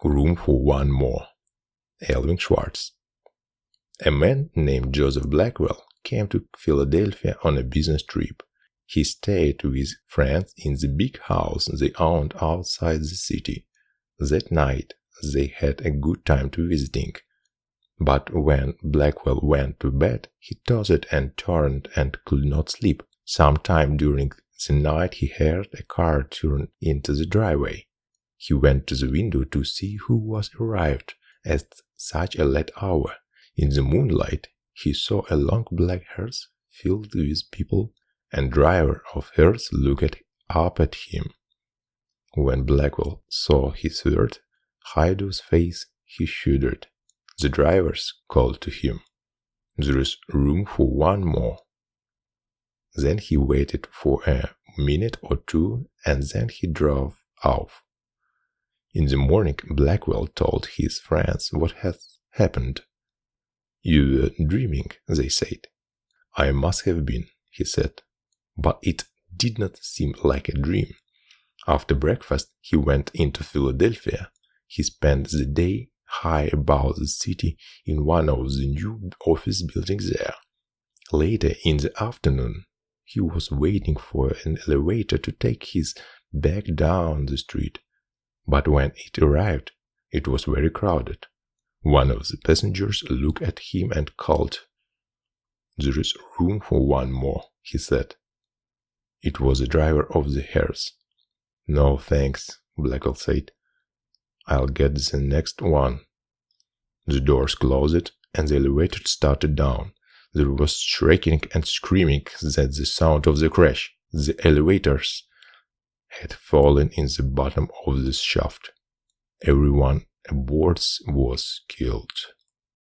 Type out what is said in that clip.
Room for one more. Elvin Schwartz. A man named Joseph Blackwell came to Philadelphia on a business trip. He stayed with friends in the big house they owned outside the city. That night, they had a good time visiting. But when Blackwell went to bed, he tossed and turned and could not sleep. Sometime during the night he heard a car turn into the driveway. He went to the window to see who was arrived at such a late hour. In the moonlight, he saw a long black hearse filled with people, and driver of hearse looked up at him. When Blackwell saw his third, hideous face, he shuddered. The drivers called to him, "There is room for one more." Then he waited for a minute or two, and then he drove off. In the morning, Blackwell told his friends what had happened. "You were dreaming," they said. "I must have been," he said, "but it did not seem like a dream." After breakfast, he went into Philadelphia. He spent the day high above the city in one of the new office buildings there. Later in the afternoon, he was waiting for an elevator to take his back down the street. But when it arrived, it was very crowded. One of the passengers looked at him and called. "There is room for one more," he said. It was the driver of the hearse. "No, thanks," Blackwell said. "I'll get the next one." The doors closed and the elevator started down. There was shrieking and screaming at the sound of the crash. The elevators had fallen in the bottom of the shaft. Everyone aboard was killed.